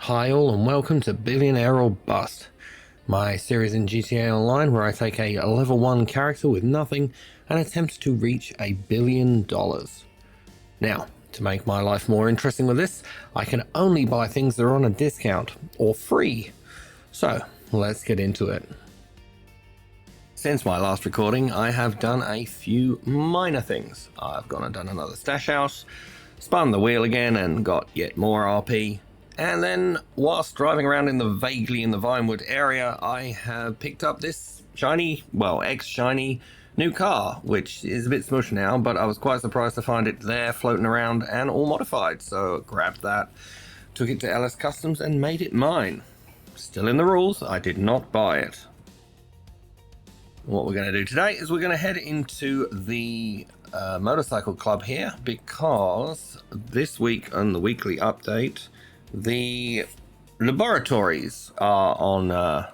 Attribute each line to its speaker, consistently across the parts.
Speaker 1: Hi all and welcome to Billionaire or Bust, my series in GTA Online where I take a level 1 character with nothing and attempt to reach $1 billion. Now, to make my life more interesting with this, I can only buy things that are on a discount or free. So, let's get into it. Since my last recording, I have done a few minor things. I've gone and done another stash house, spun the wheel again and got yet more RP. And then, whilst driving around vaguely in the Vinewood area, I have picked up this shiny, well, ex-shiny new car, which is a bit smushed now, but I was quite surprised to find it there floating around and all modified. So grabbed that, took it to LS Customs and made it mine. Still in the rules, I did not buy it. What we're going to do today is we're going to head into the motorcycle club here, because this week on the weekly update, the laboratories are on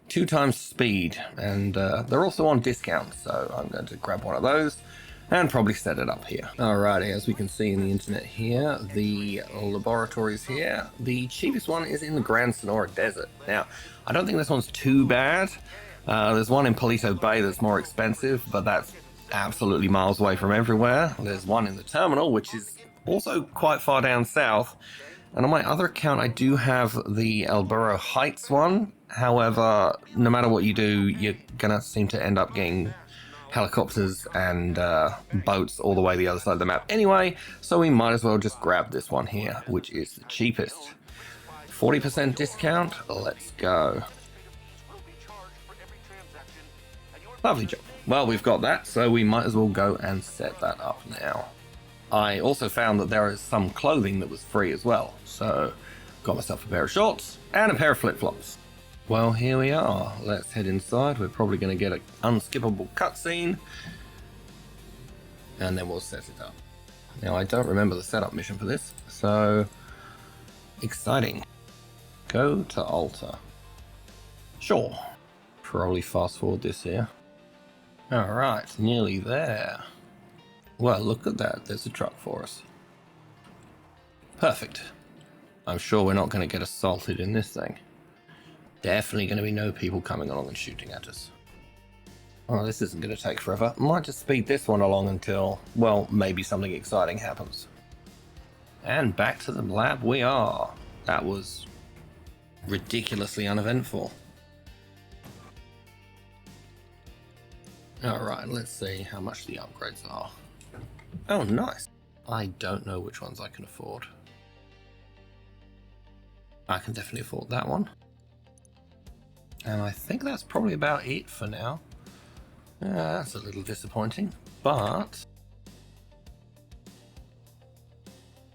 Speaker 1: 2 times speed, and they're also on discount, so I'm going to grab one of those and probably set it up here. Alrighty, as we can see in the internet here, the laboratories here, the cheapest one is in the Grand Sonora Desert. Now, I don't think this one's too bad. There's one in Palito Bay that's more expensive, but that's absolutely miles away from everywhere. There's one in the terminal, which is also quite far down south. And on my other account, I do have the El Burro Heights one. However, no matter what you do, you're gonna seem to end up getting helicopters and boats all the way the other side of the map anyway, so we might as well just grab this one here, which is the cheapest. 40% discount, let's go. Lovely job. Well, we've got that, so we might as well go and set that up now. I also found that there is some clothing that was free as well, so got myself a pair of shorts and a pair of flip-flops. Well, here we are. Let's head inside. We're probably going to get an unskippable cutscene, and then we'll set it up. Now, I don't remember the setup mission for this, so exciting. Go to altar. Sure. Probably fast forward this here. Alright, nearly there. Well, look at that. There's a truck for us. Perfect. I'm sure we're not going to get assaulted in this thing. Definitely going to be no people coming along and shooting at us. Oh, this isn't going to take forever. Might just speed this one along until, well, maybe something exciting happens. And back to the lab we are. That was ridiculously uneventful. Alright, let's see how much the upgrades are. Oh, nice. I don't know which ones I can afford. I can definitely afford that one. And I think that's probably about it for now. That's a little disappointing, but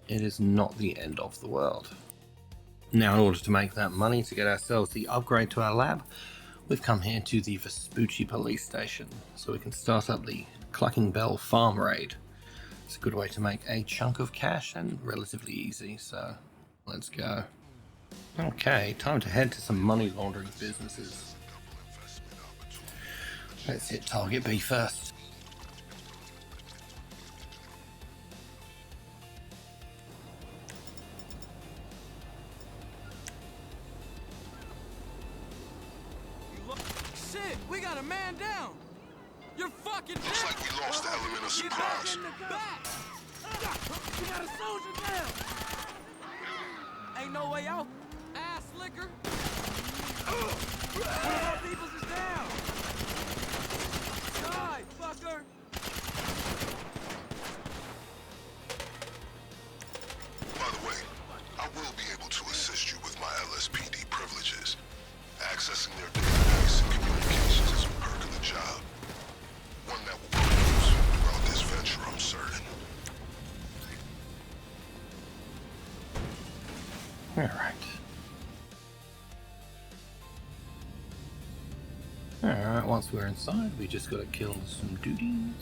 Speaker 1: it is not the end of the world. Now, in order to make that money to get ourselves the upgrade to our lab, we've come here to the Vespucci police station, so we can start up the Clucking Bell Farm Raid. It's a good way to make a chunk of cash and relatively easy, so let's go. Okay, time to head to some money laundering businesses. Let's hit target B first.
Speaker 2: Shit, we got a man down. You're fucking dead.
Speaker 3: Looks like we lost the element of surprise.
Speaker 2: Back. We got a soldier down. Ain't no way out. Ass liquor. One of our peoples is down. Die, fucker.
Speaker 3: By the way, I will be able to assist you with my LSPD privileges. Accessing their database and communications is a perk of the job. One that will be useful throughout this venture, I'm certain.
Speaker 1: Alright. Alright, once we're inside, we just gotta kill some duties.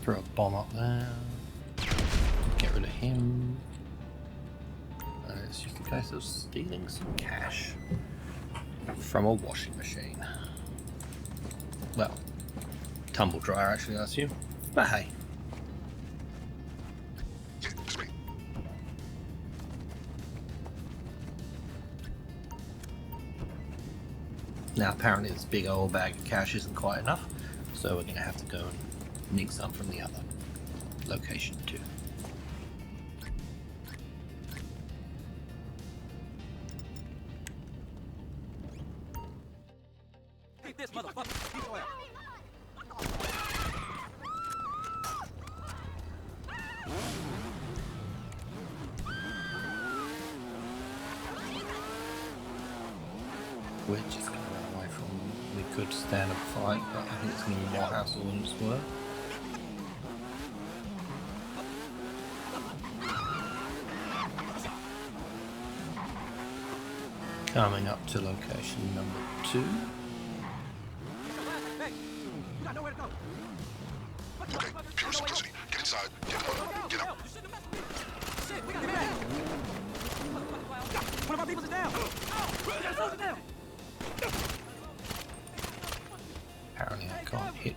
Speaker 1: Throw a bomb up there. Get rid of him. It's just a case of stealing some cash from a washing machine. Well, tumble dryer actually, I assume. But hey.
Speaker 3: Yeah, it's me.
Speaker 1: Now apparently this big old bag of cash isn't quite enough, so we're going to have to go and nick some from the other location too.
Speaker 2: Keep this motherfucker. Keep your ass.
Speaker 1: We're just going to run away from them. We could stand and fight, but I think it's going to be more hassle than it's worth. Coming up to location number 2.
Speaker 2: Hey, you got nowhere to go.
Speaker 3: Okay, pure simplicity. Get inside, get out, get out.
Speaker 2: You shouldn't have messed with me. Shit, we got to get back. One of our peoples is down. We got a soldier down.
Speaker 1: Apparently I can't hit.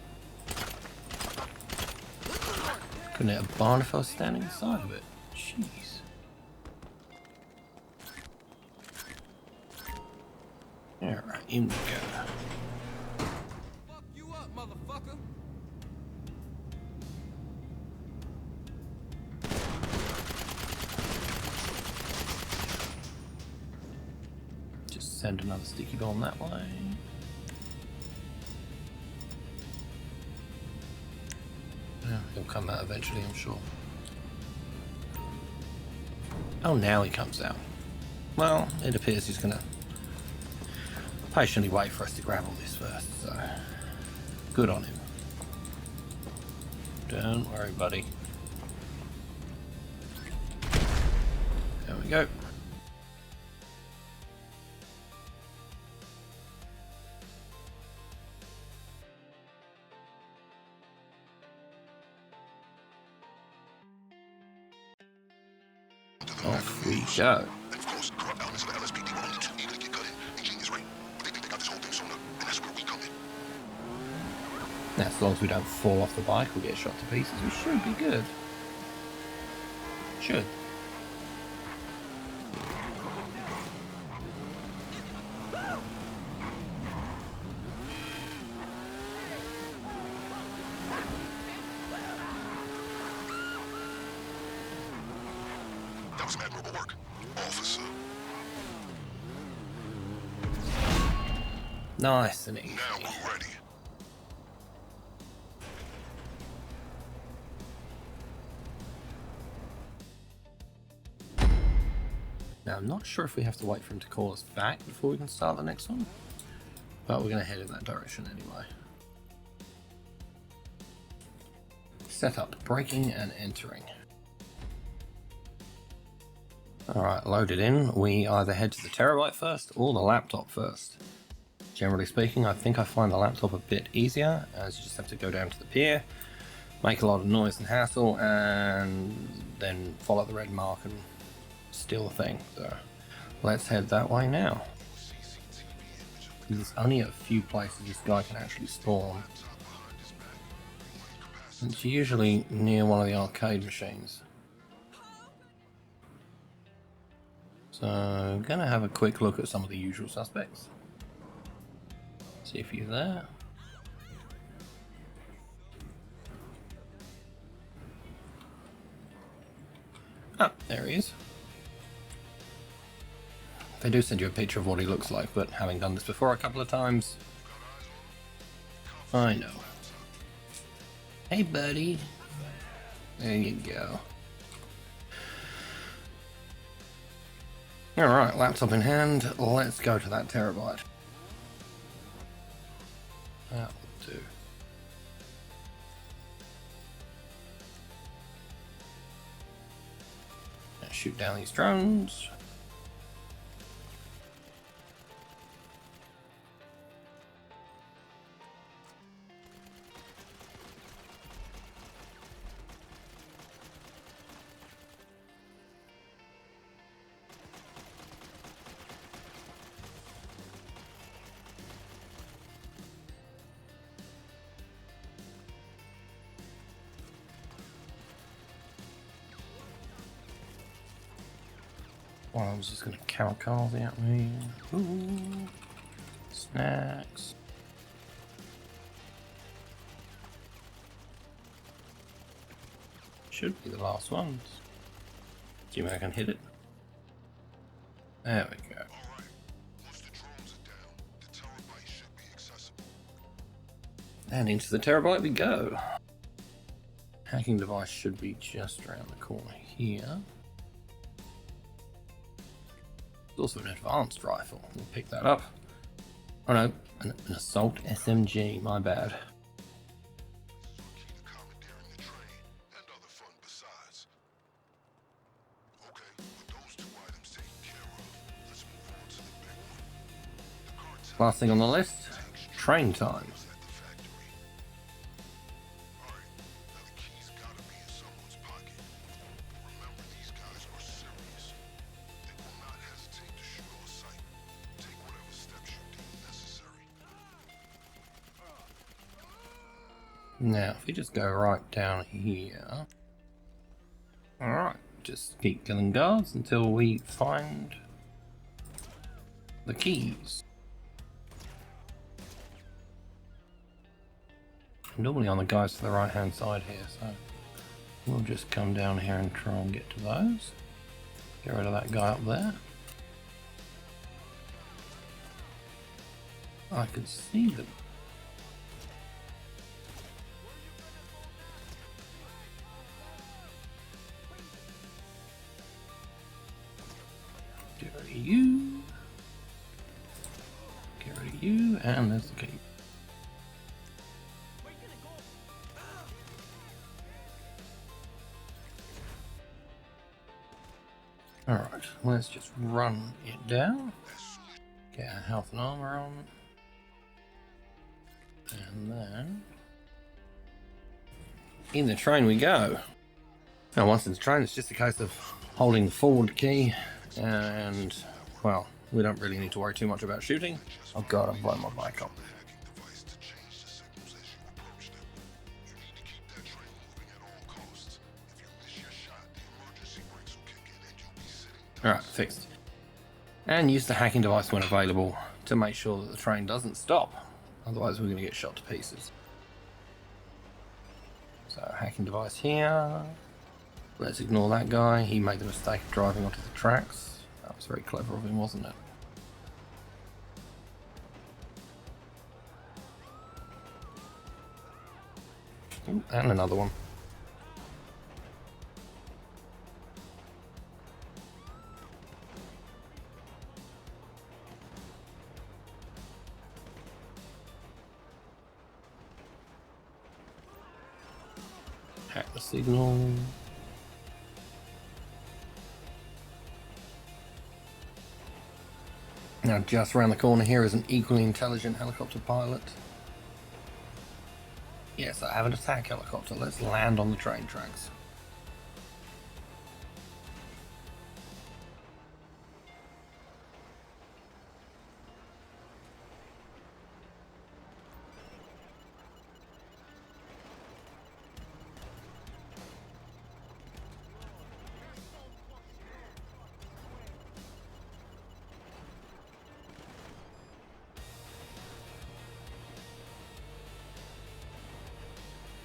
Speaker 1: Couldn't hit a barn if I was standing inside of it. Jeez. Alright, in we go.
Speaker 2: Fuck you up, motherfucker.
Speaker 1: Just send another sticky bomb that way. Yeah, he'll come out eventually, I'm sure. Oh, now he comes out. Well, it appears he's gonna patiently wait for us to grab all this first, so good on him. Don't worry, buddy. There we go. Off we go.
Speaker 3: And of course, corrupt elements of the LSPD were only too eager to get cut in. Ingenious, right? But they think they got this whole thing sewn up, and that's where we come in.
Speaker 1: Now, as long as we don't fall off the bike or get shot to pieces, we should be good. Should.
Speaker 3: That was some admirable work, officer.
Speaker 1: Nice and easy.
Speaker 3: Now we're ready.
Speaker 1: Now, I'm not sure if we have to wait for him to call us back before we can start the next one, but we're going to head in that direction anyway. Set up breaking and entering. Alright, loaded in. We either head to the terabyte first or the laptop first. Generally speaking, I think I find the laptop a bit easier, as you just have to go down to the pier, make a lot of noise and hassle, and then follow the red mark and steal the thing. So let's head that way now. There's only a few places this guy can actually spawn. It's usually near one of the arcade machines. So I'm gonna have a quick look at some of the usual suspects. See if he's there. Ah, there he is. They do send you a picture of what he looks like, but having done this before a couple of times, I know. Hey, buddy. There you go. Alright, laptop in hand. Let's go to that terabyte. That will do. Now shoot down these drones. Well, I was just going to kamikaze at me. Ooh.
Speaker 4: Snacks. Should be the last ones. See if I can hit it. There we go.
Speaker 3: Alright, once the drones are down, the terabyte should be accessible.
Speaker 4: And into the terabyte we go. Hacking device should be just around the corner here. There's also an advanced rifle. We'll pick that up. Oh no, an assault SMG, my bad.
Speaker 3: This is our key to commandeering the train and other fun besides. Okay, with those two items taken care of, let's move on to the big one. The cartel
Speaker 4: Last thing on the list, train time.
Speaker 3: is at the factory. Alright, now the key's gotta be in someone's pocket. Remember, these guys are serious. They will not hesitate to shoot on sight. Take whatever steps you deem necessary.
Speaker 4: Now, if we just go right down here. Alright, just keep killing guards until we find the keys. Normally on the guys to the right hand side here, so we'll just come down here and try and get to those. Get rid of that guy up there. I could see them. Get rid of you. Get rid of you, and there's the key. Alright, let's just run it down. Get our health and armor on. And then in the train we go. Now once in the train it's just a case of holding the forward key and, well, we don't really need to worry too much about shooting. Oh god, I've blown my bike up.
Speaker 3: Hacking device to change the signals as you approach them. You need to keep that train moving at all costs. If you miss your shot, the emergency brakes will kick in and you'll be sitting ducks.
Speaker 4: Alright, fixed. And use the hacking device when available to make sure that the train doesn't stop. Otherwise we're going to get shot to pieces. So hacking device here. Let's ignore that guy. He made the mistake of driving onto the tracks. That was very clever of him, wasn't it? Ooh, and another one. Hack the signal. Now just around the corner here is an equally intelligent helicopter pilot. Yes, I have an attack helicopter. Let's land on the train tracks.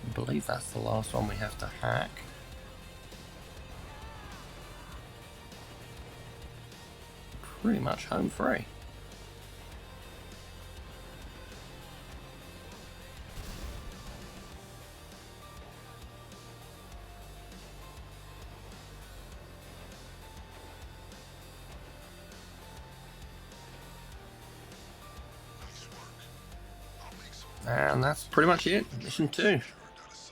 Speaker 4: I believe that's the last one we have to hack. Pretty much home free.
Speaker 3: Nice work. I'll make some
Speaker 4: And that's pretty much it. Mission 2.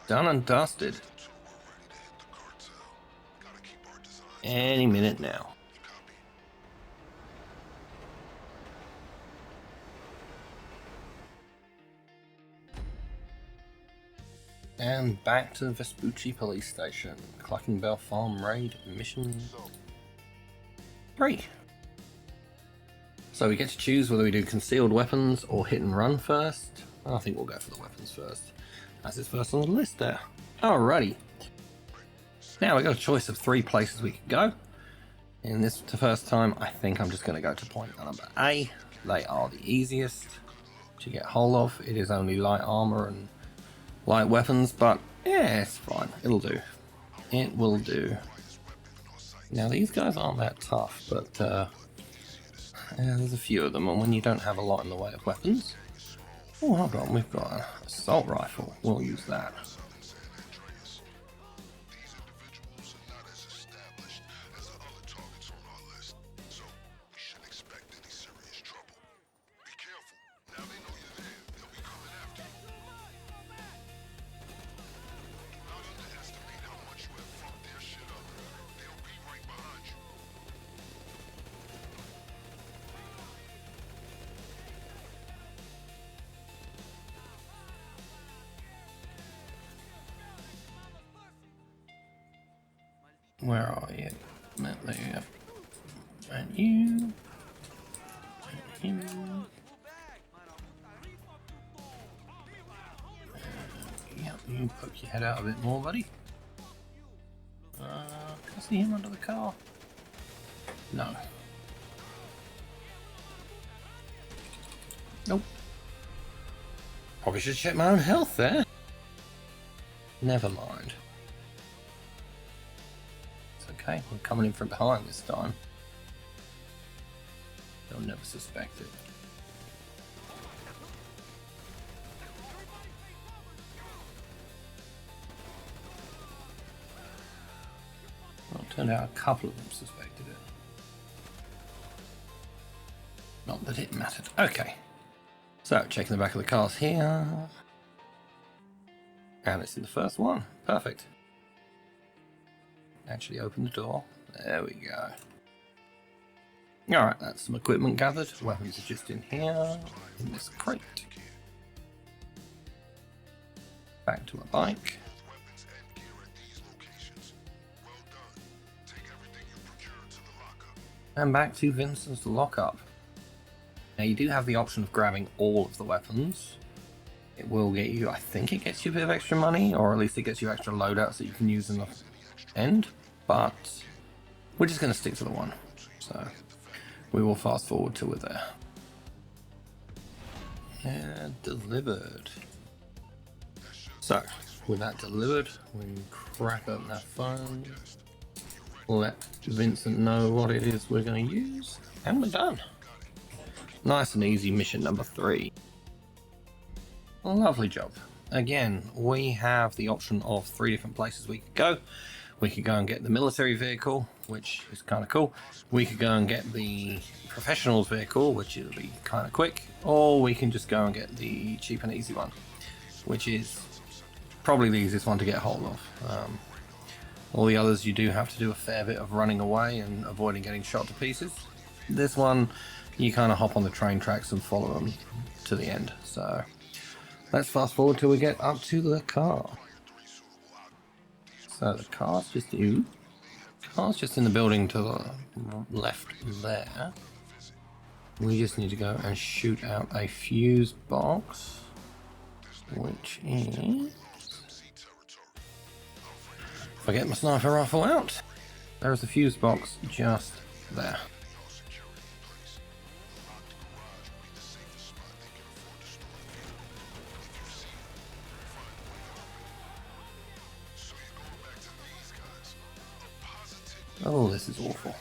Speaker 4: Done and dusted.
Speaker 3: two. We're ready to hit the cartel. Gotta keep our designs.
Speaker 4: Any minute now.
Speaker 3: Copy.
Speaker 4: And back to the Vespucci police station. Clucking Bell Farm Raid mission 3. So we get to choose whether we do concealed weapons or hit and run first. I think we'll go for the weapons first, as it's first on the list there. Alrighty. Now we got a choice of 3 places we could go. In this the first time, I think I'm just going to go to point number A. They are the easiest to get hold of. It is only light armor and light weapons, but yeah, it's fine. It'll do. It will do. Now these guys aren't that tough, but yeah, there's a few of them, and when you don't have a lot in the way of weapons... Oh, hold on, we've got an assault rifle. We'll use that. Where are you? There you go. And you. And you. Yep, you poke your head out a bit more, buddy. Can I see him under the car? No. Nope. Probably should check my own health there. Never mind. Okay, we're coming in from behind this time. They'll never suspect it. Well, it turned out a couple of them suspected it. Not that it mattered. Okay. So, checking the back of the cars here. And it's in the first one. Perfect. Actually open the door. There we go. Alright, that's some equipment gathered. Weapons are just in here, in this crate. Back to my bike. And back to Vincent's lockup. Now you do have the option of grabbing all of the weapons. It will get you, I think it gets you a bit of extra money, or at least it gets you extra loadouts that you can use in the end, but we're just going to stick to the one, so we will fast forward till we're there. And delivered. So with that delivered, we can crack open that phone, let Vincent know what it is we're going to use, and we're done. Nice and easy mission number 3. Lovely job. Again, we have the option of 3 different places we could go. We could go and get the military vehicle, which is kind of cool. We could go and get the professionals vehicle, which will be kind of quick. Or we can just go and get the cheap and easy one, which is probably the easiest one to get hold of. All the others you do have to do a fair bit of running away and avoiding getting shot to pieces. This one, you kind of hop on the train tracks and follow them to the end. So let's fast forward till we get up to the car. So the car's just in the building to the left there. We just need to go and shoot out a fuse box, which is... If I get my sniper rifle out, there's the fuse box just there. Oh, this is awful.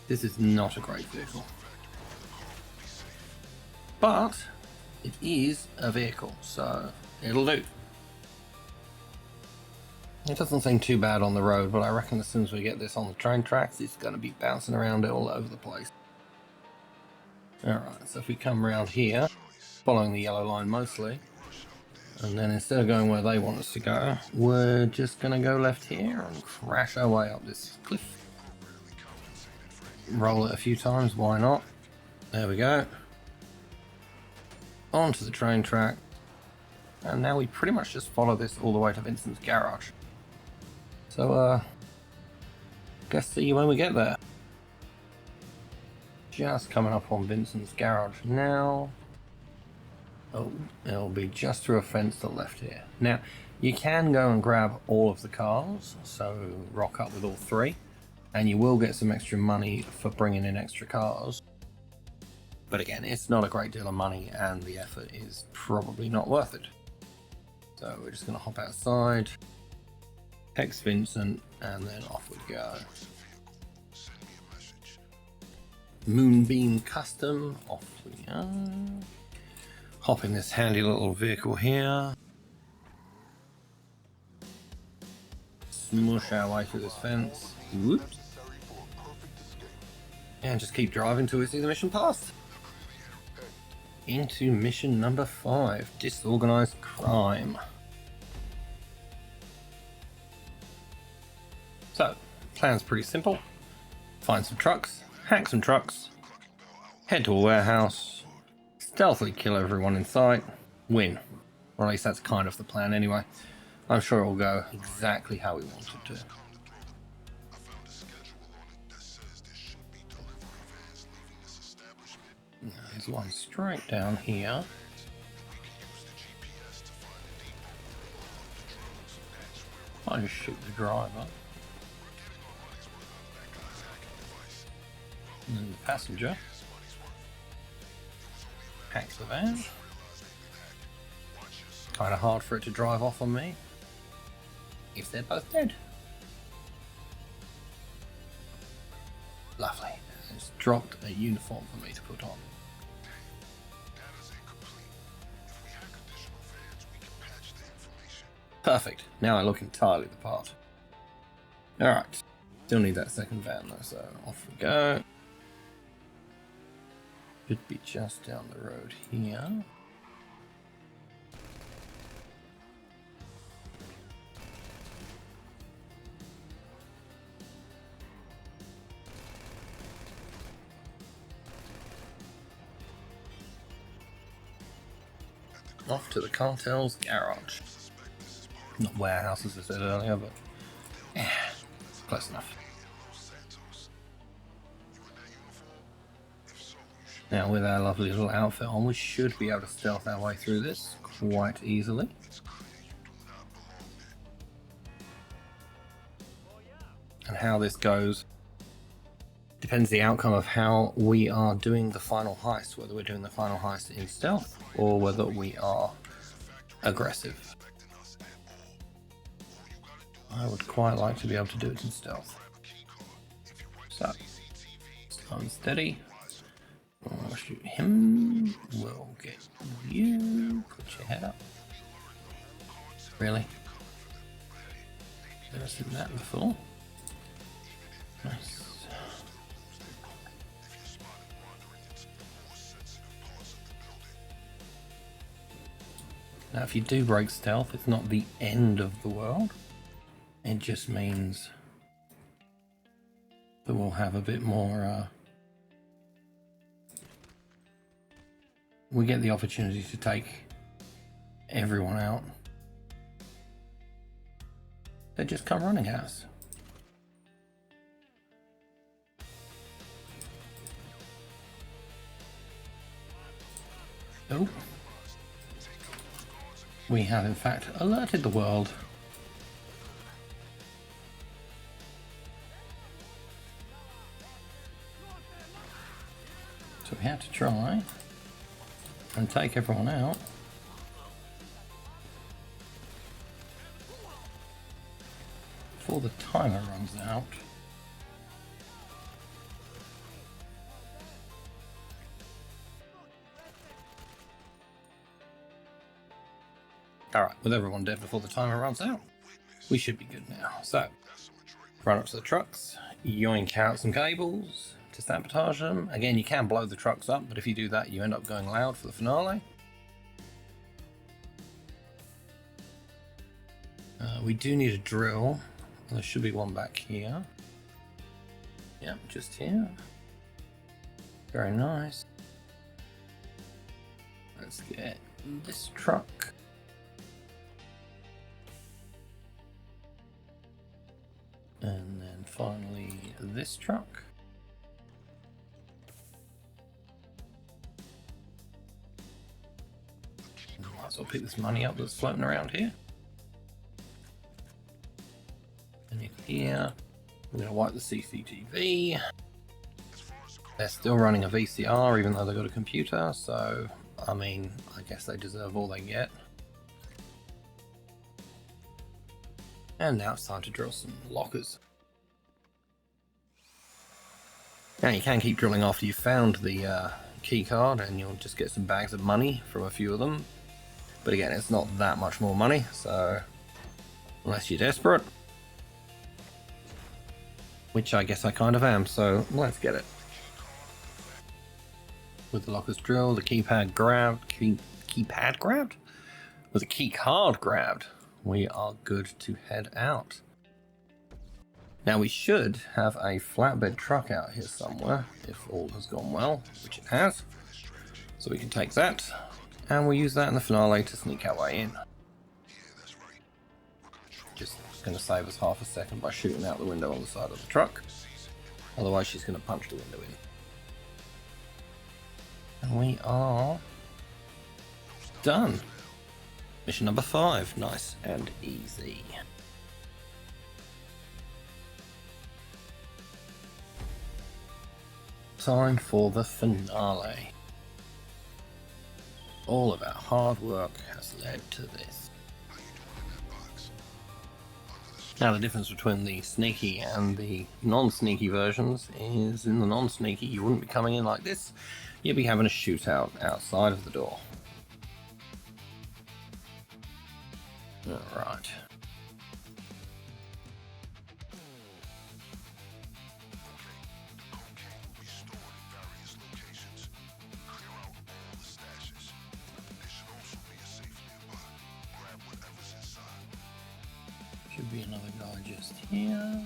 Speaker 4: This is not a great vehicle. But it is a vehicle, so it'll do. It doesn't seem too bad on the road, but I reckon as soon as we get this on the train tracks, it's going to be bouncing around all over the place. Alright, so if we come around here, following the yellow line mostly, and then instead of going where they want us to go, we're just going to go left here and crash our way up this cliff. Roll it a few times, why not? There we go. Onto the train track. And now we pretty much just follow this all the way to Vincent's garage. So, guess see you when we get there. Just coming up on Vincent's garage now. Oh, it'll be just through a fence to the left here. Now, you can go and grab all of the cars, so rock up with all 3, and you will get some extra money for bringing in extra cars. But again, it's not a great deal of money and the effort is probably not worth it. So we're just going to hop outside, text Vincent, and then off we go. Moonbeam Custom, off we go. Hop in this handy little vehicle here. Smush our way through this fence. Whoops. And just keep driving till we see the mission pass. Into mission number 5, disorganized crime. So, plan's pretty simple. Find some trucks, hack some trucks, head to a warehouse, stealthily kill everyone in sight, win. Or at least that's kind of the plan anyway. I'm sure it will go exactly how we want it to. There's one straight down here. I'll just shoot the driver. And then the passenger. Hacks the van. Kind of hard for it to drive off on me. If they're both dead. Lovely. It's dropped a uniform for me to put on. Perfect. Now I look entirely the part. Alright. Still need that second van though, so off we go. Should be just down the road here. Off to the cartel's garage. Not warehouse as I said earlier, but yeah, close enough. Now with our lovely little outfit on, we should be able to stealth our way through this quite easily. And how this goes depends the outcome of how we are doing the final heist, whether we're doing the final heist in stealth or whether we are aggressive. I would quite like to be able to do it in stealth. So, unsteady. We'll shoot him. We'll get you. Put your head up. Really? Never seen that before. Nice. Now if you do break stealth, it's not the end of the world. It just means that we'll have a bit more, we get the opportunity to take everyone out. They just come running at us. Oh. We have in fact alerted the world. So we have to try and take everyone out. Before the timer runs out. Alright, with everyone dead before the timer runs out, we should be good now. So, run up to the trucks, yoink out some cables to sabotage them. Again, you can blow the trucks up, but if you do that, you end up going loud for the finale. We do need a drill. There should be one back here. Yep, just here. Very nice. Let's get this truck. And then finally this truck. Might as well pick this money up that's floating around here. And in here, we're going to wipe the CCTV. They're still running a VCR even though they've got a computer, so I mean, I guess they deserve all they get. And now it's time to drill some lockers. Now you can keep drilling after you've found the key card, and you'll just get some bags of money from a few of them. But again, it's not that much more money, so unless you're desperate, which I guess I kind of am, so let's get it. With the lockers drilled, the keypad grabbed, keypad grabbed? With the key card grabbed, we are good to head out. Now we should have a flatbed truck out here somewhere, if all has gone well, which it has. So we can take that, and we'll use that in the finale to sneak our way in. Just going to save us half a second by shooting out the window on the side of the truck. Otherwise she's going to punch the window in. And we are done. Mission number 5, nice and easy. Time for the finale. All of our hard work has led to this. Now the difference between the sneaky and the non-sneaky versions is in the non-sneaky you wouldn't be coming in like this, you'd be having a shootout outside of the door. Alright. Should be another guy just here.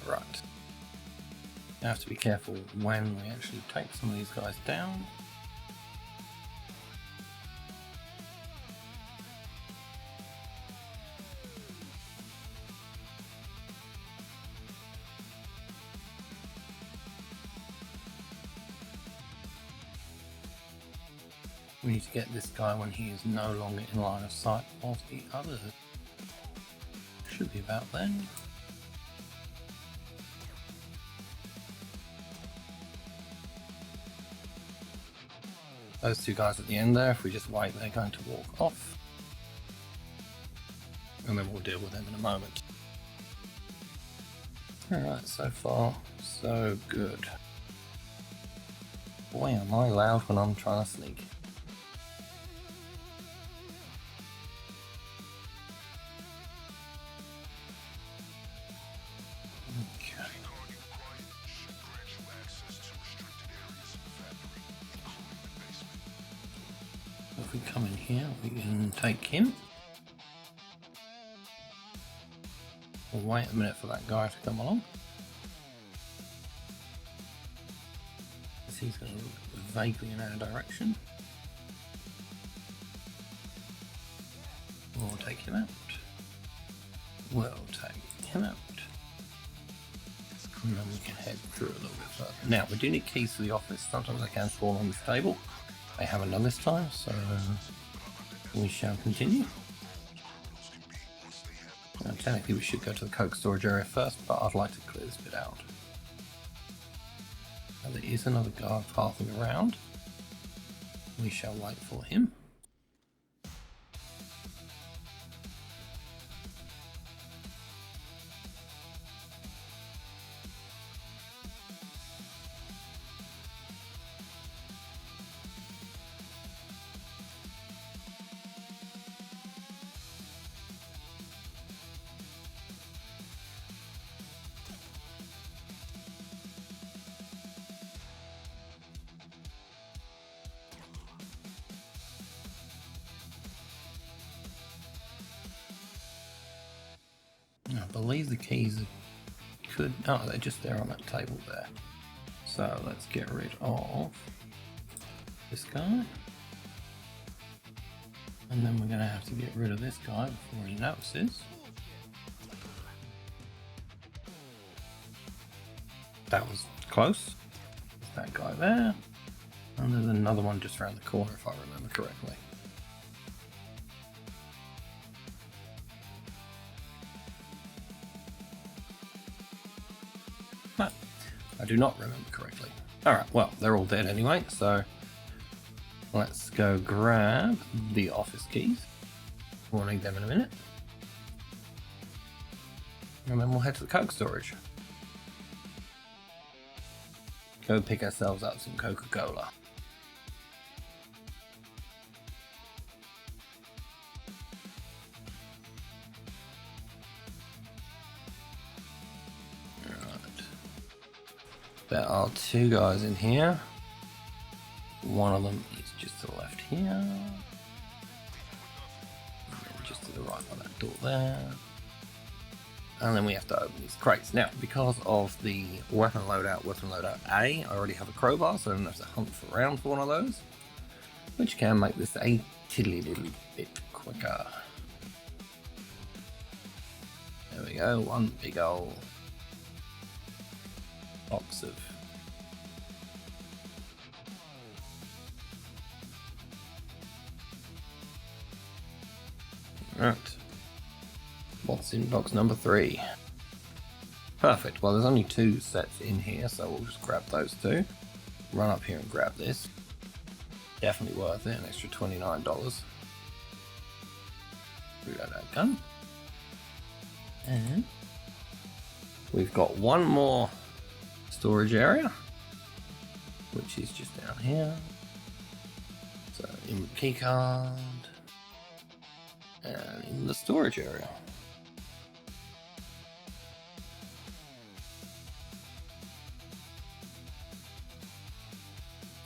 Speaker 4: Alright. You have to be careful when we actually take some of these guys down. We need to get this guy when he is no longer in line of sight of the others. Should be about then. Those two guys at the end there, if we just wait, they're going to walk off. And then we'll deal with them in a moment. Alright, so far, so good. Boy, am I loud when I'm trying to sneak. If we come in here, we can take him. We'll wait a minute for that guy to come along. He's going to look vaguely in our direction. We'll take him out. We'll take him out. And then we can head through a little bit further. Now, we do need keys to the office. Sometimes they can fall on this table. They haven't done this time, so we shall continue. Now, technically we should go to the coke storage area first, but I'd like to clear this bit out. Now, there is another guard pathing around. We shall wait for him. I believe the keys could... oh, they're just there on that table there. So let's get rid of this guy. And then we're going to have to get rid of this guy before he notices. That was close. There's that guy there. And there's another one just around the corner if I remember correctly. No, I do not remember correctly. Alright, well, they're all dead anyway, so let's go grab the office keys. We'll need them in a minute. And then we'll head to the Coke storage. Go pick ourselves up some Coca-Cola. There are two guys in here. One of them is just to the left here. And just to the right by that door there. And then we have to open these crates. Now, because of the weapon loadout A, I already have a crowbar, so I don't have to hunt around for one of those. Which can make this a tiddly little bit quicker. There we go, one big old box of right. What's in box number 3? Perfect. Well, there's only 2 sets in here, so we'll just grab those 2. Run up here and grab this. Definitely worth it. An extra $29. Reload that gun. And we've got one more storage area, which is just down here. So in the key card and in the storage area.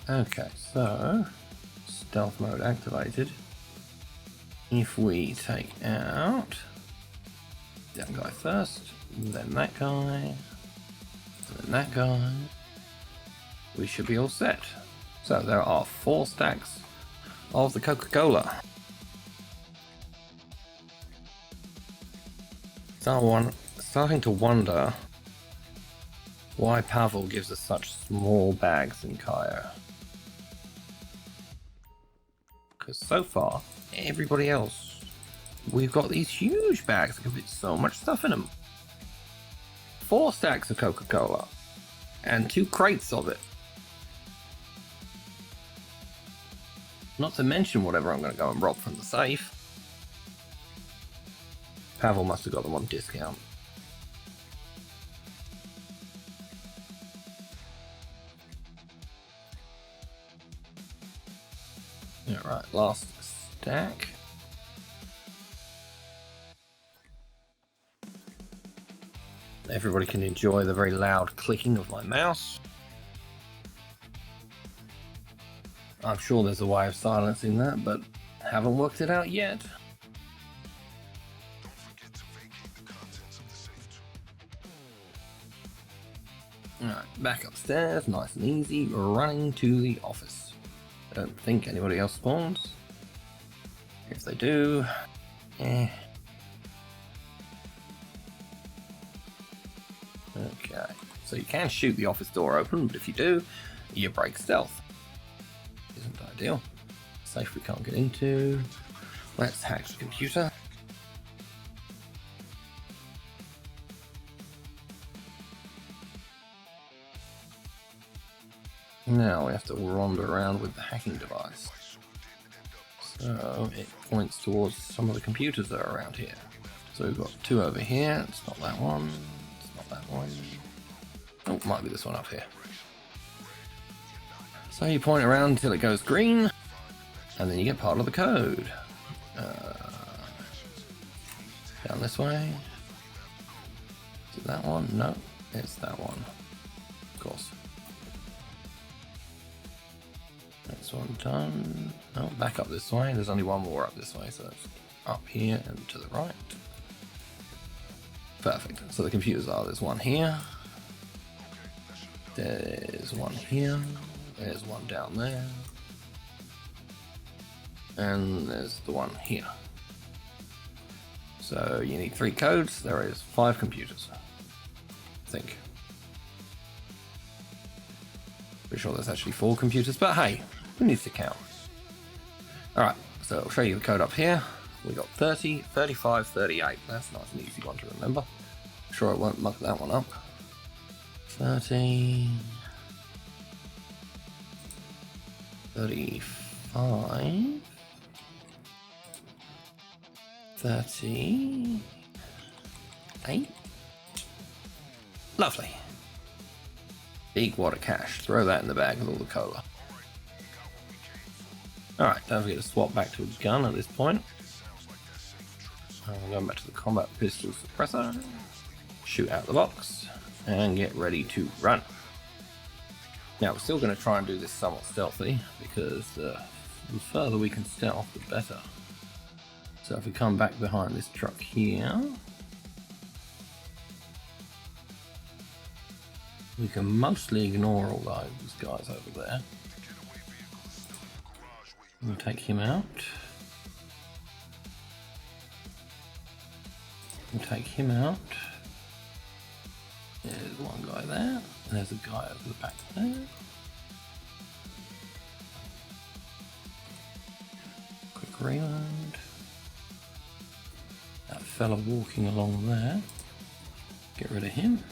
Speaker 4: Okay, so stealth mode activated. If we take out that guy first, then that guy, and that guy, we should be all set. So there are 4 stacks of the Coca-Cola. Starting to wonder why Pavel gives us such small bags in Kaya. Because so far, everybody else, we've got these huge bags that can fit so much stuff in them. 4 stacks of Coca-Cola and 2 crates of it. Not to mention whatever I'm going to go and rob from the safe. Pavel must have got them on discount. Alright, last stack. Everybody can enjoy the very loud clicking of my mouse. I'm sure there's a way of silencing that, but haven't worked it out yet.
Speaker 3: Don't forget to vacate the contents of the safe too.
Speaker 4: Alright, back upstairs, nice and easy, running to the office. I don't think anybody else spawns. If they do, Okay, so you can shoot the office door open, but if you do, you break stealth. Isn't ideal. Safe we can't get into. Let's hack the computer. Now we have to wander around with the hacking device. So it points towards some of the computers that are around here. So we've got 2 over here. It's not that one. It's not that one. Oh, might be this one up here. So you point around until it goes green, and then you get part of the code. Down this way. Is it that one? No, it's that one. Of course. Next one done. No, back up this way. There's only one more up this way, so it's up here and to the right. Perfect. So the computers are, there's one here. There's one here. There's one down there. And there's the one here. So you need 3 codes. There is 5 computers, I think. Pretty sure there's actually 4 computers, but hey, who needs to count? Alright, so I'll show you the code up here. We got 30, 35, 38. That's nice and easy one to remember. I'm sure I won't muck that one up. 30, 35, 38. Lovely. Big wad of cash. Throw that in the bag with all the cola. Alright, don't forget to swap back to a gun at this point. I'm going back to the combat pistol suppressor. Shoot out the box. And get ready to run. Now we're still going to try and do this somewhat stealthy, because the further we can stealth, the better. So if we come back behind this truck here, we can mostly ignore all those guys over there. We'll take him out. We'll take him out. There's one guy there. And there's a guy over the back there. Quick reload. That fella walking along there. Get rid of him.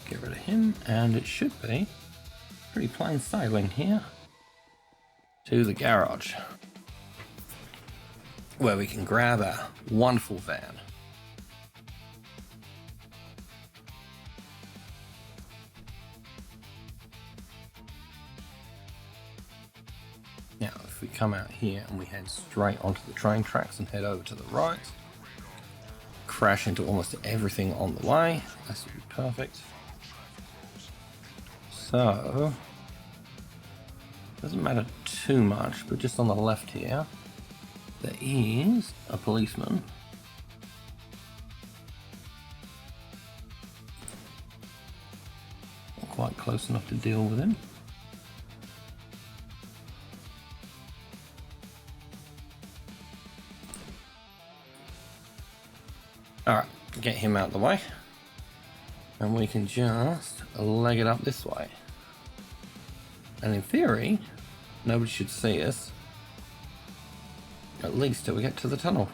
Speaker 4: Get rid of him, and it should be pretty plain sailing here to the garage, where we can grab our wonderful van. Now, if we come out here and we head straight onto the train tracks and head over to the right, crash into almost everything on the way, this will be perfect. So, doesn't matter too much, but just on the left here, there is a policeman. Not quite close enough to deal with him. Alright, get him out of the way. And we can just leg it up this way. And in theory, nobody should see us. At least till we get to the tunnel.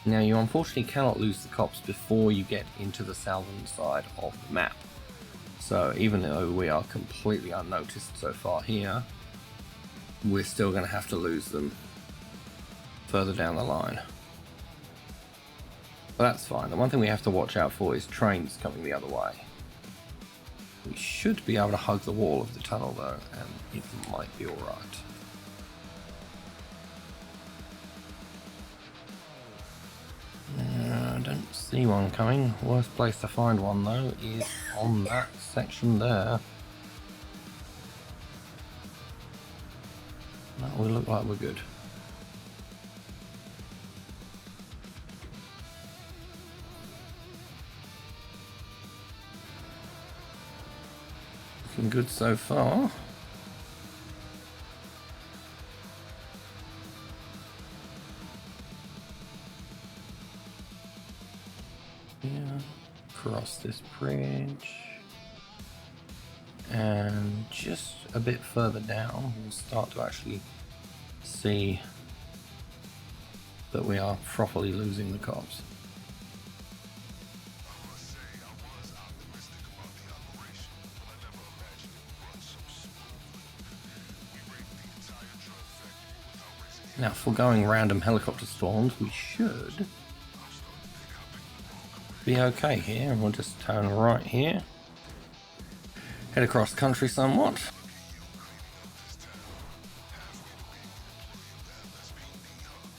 Speaker 4: Now you unfortunately cannot lose the cops before you get into the southern side of the map. So even though we are completely unnoticed so far here, we're still going to have to lose them further down the line. But that's fine. The one thing we have to watch out for is trains coming the other way. We should be able to hug the wall of the tunnel though, and it might be alright. I don't see one coming. Worst place to find one though is on that section there. That will look like we're good. Looking good so far. Yeah, cross this bridge. And just a bit further down, we'll start to actually see that we are properly losing the cops. Now, foregoing random helicopter storms, we should be okay here. And we'll just turn right here, head across country somewhat.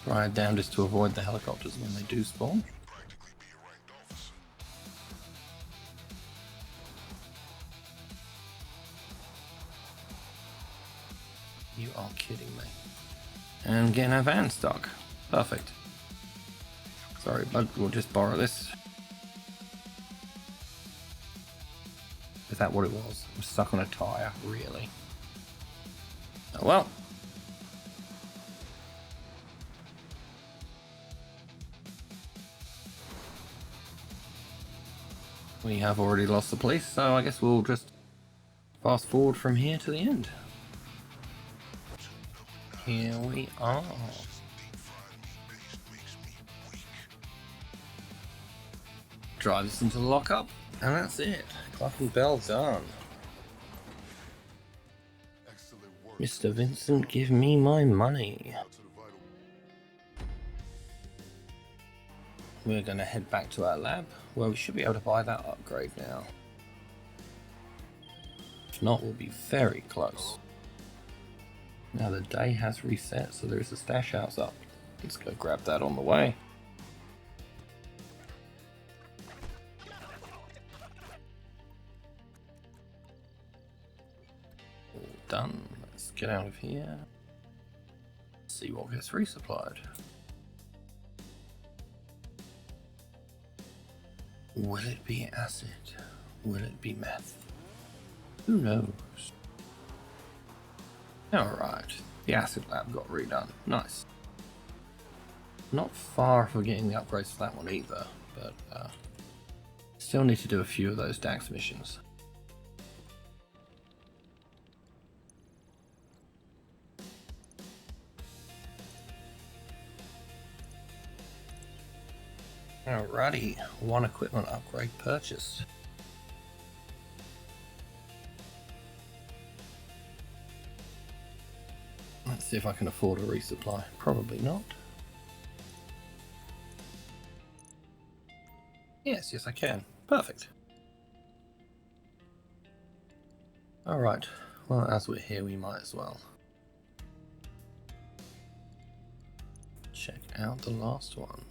Speaker 4: Ride down just to avoid the helicopters when they do spawn. You are kidding me. And getting our van stuck. Perfect. Sorry, bud, we'll just borrow this. Is that what it was? I'm stuck on a tyre, really. Oh well. We have already lost the police, so I guess we'll just fast forward from here to the end. Here we are. Drive this into the lockup, and that's it. Clucking Bell done. Mr. Vincent, give me my money. We're going to head back to our lab, where we should be able to buy that upgrade now. If not, we'll be very close. Now the day has reset, so there's a stash house up. Let's go grab that on the way. All done. Let's get out of here. See what gets resupplied. Will it be acid? Will it be meth? Who knows? Alright, the acid lab got redone. Nice. Not far from getting the upgrades for that one either, but still need to do a few of those DAX missions. Alrighty, one equipment upgrade purchased. Let's see if I can afford a resupply. Probably not. Yes, I can. Perfect. Alright, well, as we're here, we might as well check out the last one.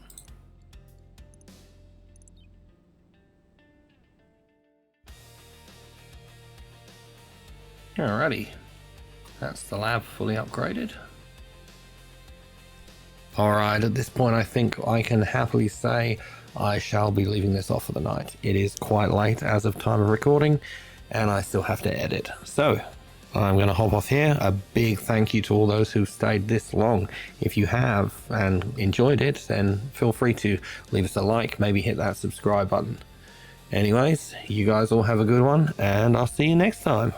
Speaker 4: Alrighty, that's the lab fully upgraded. Alright, at this point I think I can happily say I shall be leaving this off for the night. It is quite late as of time of recording, and I still have to edit. So, I'm going to hop off here. A big thank you to all those who stayed this long. If you have and enjoyed it, then feel free to leave us a like, maybe hit that subscribe button. Anyways, you guys all have a good one, and I'll see you next time.